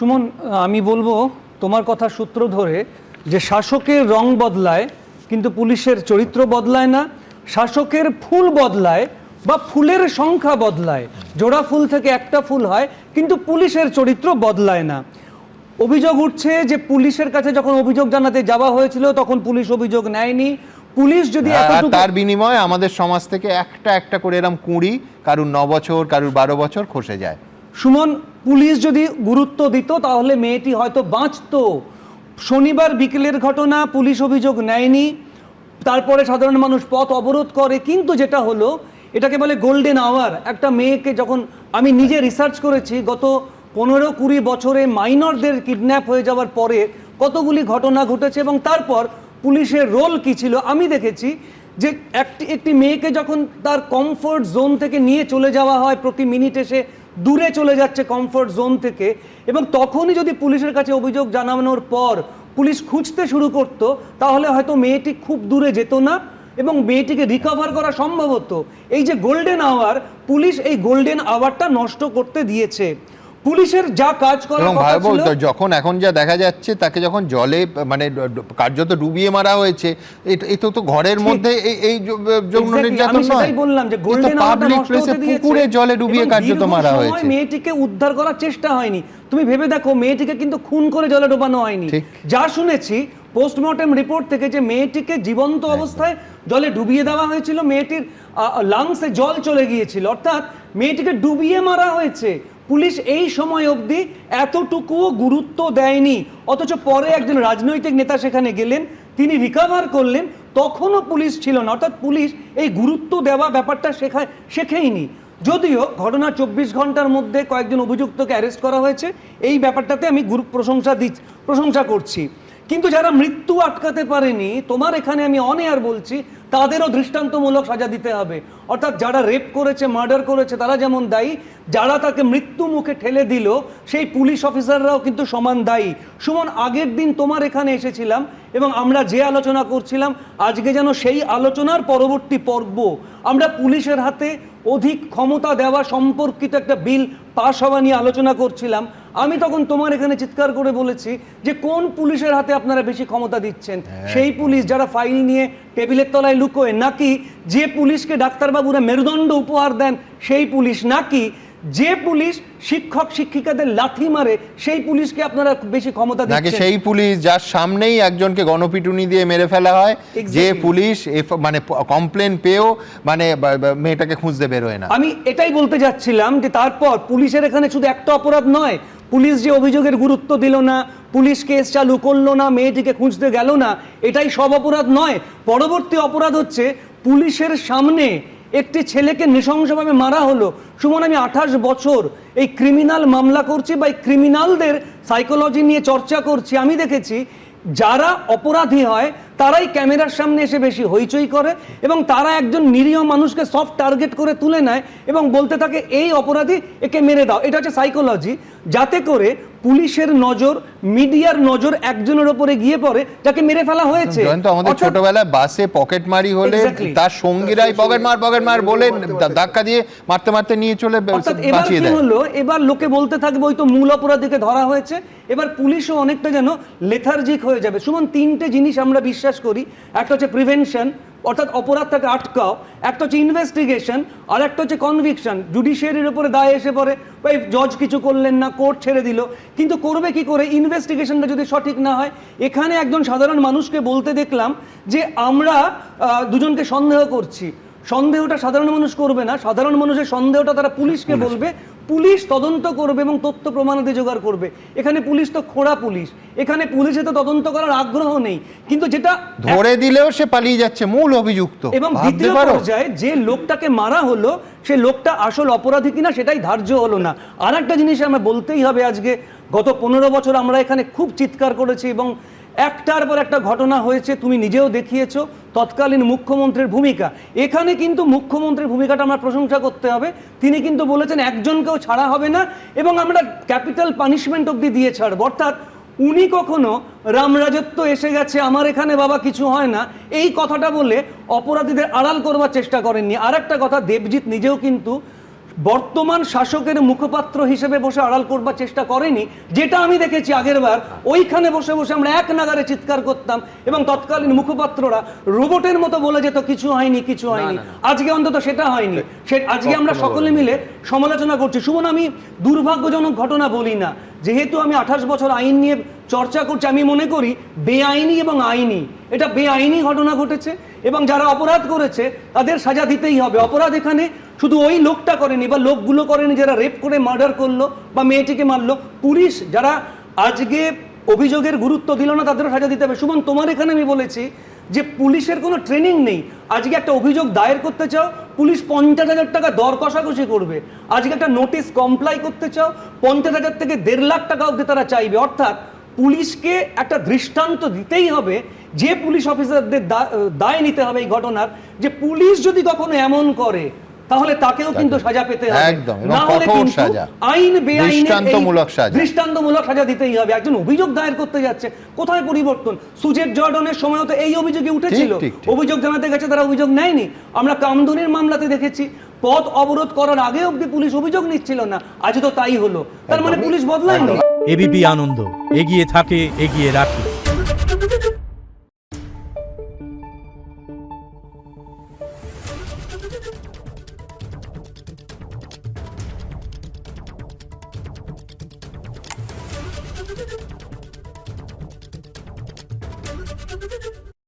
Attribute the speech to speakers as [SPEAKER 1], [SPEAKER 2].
[SPEAKER 1] সুমন, আমি বলবো তোমার কথা সূত্র ধরে যে শাসকের রং বদলায় কিন্তু পুলিশের চরিত্র বদলায় না। শাসকের ফুল বদলায় বা ফুলের সংখ্যা বদলায়, জোড়া ফুল থেকে একটা ফুল হয়, কিন্তু পুলিশের চরিত্র বদলায় না। অভিযোগ উঠছে যে পুলিশের কাছে যখন অভিযোগ জানাতে যাওয়া হয়েছিল তখন পুলিশ অভিযোগ নেয়নি। পুলিশ যদি
[SPEAKER 2] তার বিনিময়ে আমাদের সমাজ থেকে একটা একটা করে এরকম 20, কারুর 9 বছর, কারুর 12 বছর খসে যায়।
[SPEAKER 1] সুমন, পুলিশ যদি গুরুত্ব দিত তাহলে মেয়েটি হয়তো বাঁচত। শনিবার বিকেলের ঘটনা, পুলিশ অভিযোগ নেয়নি, তারপরে সাধারণ মানুষ পথ অবরোধ করে। কিন্তু যেটা হলো, এটাকে বলে গোল্ডেন আওয়ার। একটা মেয়েকে যখন আমি নিজে রিসার্চ করেছি, গত 15-20 বছরে মাইনরদের কিডন্যাপ হয়ে যাওয়ার পরে কতগুলি ঘটনা ঘটেছে এবং তারপর পুলিশের রোল কী ছিল আমি দেখেছি। যে একটি মেয়েকে যখন তার কমফোর্ট জোন থেকে নিয়ে চলে যাওয়া হয়, প্রতি মিনিটে সে দূরে চলে যাচ্ছে কমফোর্ট জোন থেকে, এবং তখনই যদি পুলিশের কাছে অভিযোগ জানানোর পর পুলিশ খুঁজতে শুরু করতো তাহলে হয়তো মেয়েটি খুব দূরে যেত না এবং মেয়েটিকে রিকভার করা সম্ভব হতো। এই যে গোল্ডেন আওয়ার, পুলিশ এই গোল্ডেন আওয়ারটা নষ্ট করতে দিয়েছে। পুলিশের যা কাজ করার কথা ছিল,
[SPEAKER 2] যখন এখন যা দেখা যাচ্ছে তাকে যখন জলে মানে কার্যত ডুবিয়ে মারা হয়েছে, এটা তো ঘরের মধ্যে এই যৌন নির্যাতন নয়।
[SPEAKER 1] আমি বললাম যে গোল্ডেন আওয়ারটা নষ্ট হতে দিয়েছে,
[SPEAKER 2] পুকুরে জলে ডুবিয়ে কার্যত মারা হয়েছে।
[SPEAKER 1] মেয়েটিকে উদ্ধার করার চেষ্টা হয়নি। তুমি ভেবে দেখো, মেয়েটিকে কিন্তু খুন করে জলে ডোবানো হয়নি। যা শুনেছি পোস্টমর্টেম রিপোর্ট থেকে যে মেয়েটিকে জীবন্ত অবস্থায় জলে ডুবিয়ে দেওয়া হয়েছিল, মেয়েটির লাংসে জল চলে গিয়েছিল, অর্থাৎ মেয়েটিকে ডুবিয়ে মারা হয়েছে। পুলিশ এই সময় অবধি এতটুকুও গুরুত্ব দেয়নি, অথচ পরে একজন রাজনৈতিক নেতা সেখানে গেলেন, তিনি রিকভার করলেন, তখনও পুলিশ ছিল না। অর্থাৎ পুলিশ এই গুরুত্ব দেওয়া ব্যাপারটা শেখেইনি। যদিও ঘটনা 24 ঘন্টার মধ্যে কয়েকজন অভিযুক্তকে অ্যারেস্ট করা হয়েছে, এই ব্যাপারটাতে আমি প্রশংসা করছি। কিন্তু যারা মৃত্যু আটকাতে পারেনি, তোমার এখানে আমি অন এয়ার বলছি, তাদেরও দৃষ্টান্তমূলক সাজা দিতে হবে। অর্থাৎ যারা রেপ করেছে, মার্ডার করেছে, তারা যেমন দায়ী, যারা তাকে মৃত্যু মুখে ঠেলে দিল সেই পুলিশ অফিসাররাও কিন্তু সমান দায়ী। সুমন, আগের দিন তোমার এখানে এসেছিলাম এবং আমরা যে আলোচনা করছিলাম, আজকে যেন সেই আলোচনার পরবর্তী পর্ব। আমরা পুলিশের হাতে অধিক ক্ষমতা দেওয়া সম্পর্কিত একটা বিল পাশ হওয়া নিয়ে আলোচনা করছিলাম। আমি তখন তোমার এখানে চিৎকার করে বলেছি যে কোন পুলিশের হাতে আপনারা বেশি ক্ষমতা দিচ্ছেন, সেই পুলিশ যারা ফাইল নিয়ে টেবিলের তলায় লুকোয়, নাকি যে পুলিশকে ডাক্তারবাবুরা মেরুদণ্ড উপহার দেন সেই পুলিশ, নাকি যে পুলিশ শিক্ষক শিক্ষিকাদের লাথি মারে সেই পুলিশকে আপনারা বেশি ক্ষমতা দিচ্ছেন, নাকি
[SPEAKER 2] সেই পুলিশ যার সামনেই একজনকে গণপিটুনি দিয়ে মেরে ফেলা হয়, যে পুলিশ মানে কমপ্লেন পেয়েও মানে মেয়েটাকে খুঁজতে বেরোয় না।
[SPEAKER 1] আমি এটাই বলতে যাচ্ছিলাম যে তারপর পুলিশের এখানে শুধু একটা অপরাধ নয়, পুলিশ যে অভিযোগের গুরুত্ব দিল না, পুলিশ কেস চালু করলো না, মেয়েটিকে খুঁজতে গেল না, এটাই সব অপরাধ নয়। পরবর্তী অপরাধ হচ্ছে পুলিশের সামনে একটি ছেলেকে নৃশংসভাবে মারা হলো। সুমন, আমি 28 বছর এই ক্রিমিনাল মামলা করছি বা ক্রিমিনালদের সাইকোলজি নিয়ে চর্চা করছি। আমি দেখেছি যারা অপরাধী হয় তারাই ক্যামেরার সামনে এসে বেশি হইচই করে এবং তারা একজন নিরীহ মানুষকে সফট টার্গেট করে তুলে নেয় এবং বলতে থাকে এই অপরাধী, একে মেরে দাও। এটা হচ্ছে সাইকোলজি, যাতে করে পুলিশের নজর, মিডিয়ার নজর একজনের উপরে গিয়ে পড়ে যাকে মেরে ফেলা হয়েছে।
[SPEAKER 2] আমাদের ছোটবেলায় বাসে পকেট মারি হলে তার সঙ্গীরাই পকেট মার বলে ধাক্কা দিয়ে মারতে মারতে নিয়ে চলে বাঁচিয়ে দেয়।
[SPEAKER 1] এবার লোকে বলতে থাকবে ওই তো মূল অপরাধীকে ধরা হয়েছে। এবার পুলিশও অনেকটা যেন লেথার্জিক হয়ে যাবে। সুমন, 3টে জিনিস আমরা বিশ্বাস করি। একটা হচ্ছে প্রিভেনশন, অর্থাৎ অপরাধটাকে আটকাও, একটা হচ্ছে ইনভেস্টিগেশন, আর একটা হচ্ছে কনভিকশন। জুডিশিয়ারির উপরে দায় এসে পড়ে, ওই জজ কিছু করলেন না, কোর্ট ছেড়ে দিল, কিন্তু করবে কি করে ইনভেস্টিগেশনটা যদি সঠিক না হয়? এখানে একজন সাধারণ মানুষকে বলতে দেখলাম যে আমরা দুজনকে সন্দেহ করছি। সন্দেহটা সাধারণ মানুষ করবে না, সাধারণ মানুষের সন্দেহটা তারা পুলিশকে বলবে, পুলিশ তদন্ত করবে এবং তথ্য প্রমাণাদি জোগাড় করবে। এখানে পুলিশ তো খোঁড়া পুলিশ, এখানে পুলিশে তো তদন্ত করার আগ্রহ নেই, কিন্তু যেটা
[SPEAKER 2] ধরে দিলেও সে পালিয়ে যাচ্ছে মূল অভিযুক্ত।
[SPEAKER 1] এবং দ্বিতীয় পর্যায়ে যে লোকটাকে মারা হলো সে লোকটা আসল অপরাধী কিনা সেটাই ধার্য হলো না। আর একটা জিনিস আমরা বলতেই হবে, আজকে গত 15 বছর আমরা এখানে খুব চিৎকার করেছি এবং একটার পর একটা ঘটনা হয়েছে, তুমি নিজেও দেখিয়েছো তৎকালীন মুখ্যমন্ত্রীর ভূমিকা। এখানে কিন্তু মুখ্যমন্ত্রীর ভূমিকাটা আমরা প্রশংসা করতে হবে। তিনি কিন্তু বলেছেন একজনকেও ছাড়া হবে না এবং আমরা ক্যাপিটাল পানিশমেন্ট অবধি দিয়ে ছাড়বো। অর্থাৎ উনি কখনো রামরাজত্ব এসে গেছে, আমার এখানে বাবা কিছু হয় না, এই কথাটা বলে অপরাধীদের আড়াল করবার চেষ্টা করেননি। আর একটা কথা, দেবজিৎ নিজেও কিন্তু বর্তমান শাসকের মুখপাত্র হিসেবে বসে আড়াল করবার চেষ্টা করেনি, যেটা আমি দেখেছি আগের বার ওইখানে বসে বসে আমরা এক নাগারে চিৎকার করতাম এবং তৎকালীন মুখপাত্ররা রোবটের মতো বলে যেত কিছু হয়নি কিছু হয়নি। আজকে অন্তত সেটা হয়নি, আজকে আমরা সকলে মিলে সমালোচনা করছি। সুমন, আমি দুর্ভাগ্যজনক ঘটনা বলি না, যেহেতু আমি 28 বছর আইন নিয়ে চর্চা করছি, আমি মনে করি বেআইনি এবং আইনি, এটা বেআইনি ঘটনা ঘটেছে এবং যারা অপরাধ করেছে তাদের সাজা দিতেই হবে। অপরাধ এখানে শুধু ওই লোকটা করেনি বা লোকগুলো করেনি যারা রেপ করে মার্ডার করলো বা মেয়েটিকে মারলো, পুলিশ যারা আজকে অভিযোগের গুরুত্ব দিল না তাদেরও সাজা দিতে হবে। সুমন, তোমার এখানে আমি বলেছি যে পুলিশের কোনো ট্রেনিং নেই। আজকে একটা অভিযোগ দায়ের করতে চাও, পুলিশ 50,000 টাকা দর কষাকষি করবে। আজকে একটা নোটিশ কমপ্লাই করতে চাও, 50,000 থেকে 1.5 লাখ টাকা অবধি তারা চাইবে। অর্থাৎ পুলিশকে একটা দৃষ্টান্ত দিতেই হবে, যে পুলিশ অফিসারদের দায় নিতে হবে এই ঘটনার, যে পুলিশ যদি কখনো এমন করে তাহলে তাকেও কিন্তু সাজা পেতে হবে,
[SPEAKER 2] একদম, এবং
[SPEAKER 1] না হলে
[SPEAKER 2] কঠোর
[SPEAKER 1] কিন্তু
[SPEAKER 2] সাজা,
[SPEAKER 1] আইন বেআইনের
[SPEAKER 2] দৃষ্টান্তমূলক
[SPEAKER 1] সাজা দিতেই হবে। একজন অভিযোগ দায়ের করতে যাচ্ছে, কোথায় পরিবর্তন? সুজেট জর্ডনের সময় তো এই অভিযোগে উঠেছিল, অভিযোগ জানাতে গেছে, তারা অভিযোগ নেয়নি। আমরা কামদুনির মামলাতে দেখেছি পথ অবরোধ করার আগে অবধি পুলিশ অভিযোগ নিচ্ছিল না, আজ তো তাই হলো। তার মানে পুলিশ বদলায়নি।
[SPEAKER 3] এবিপি আনন্দ, এগিয়ে থাকে, এগিয়ে রাখে।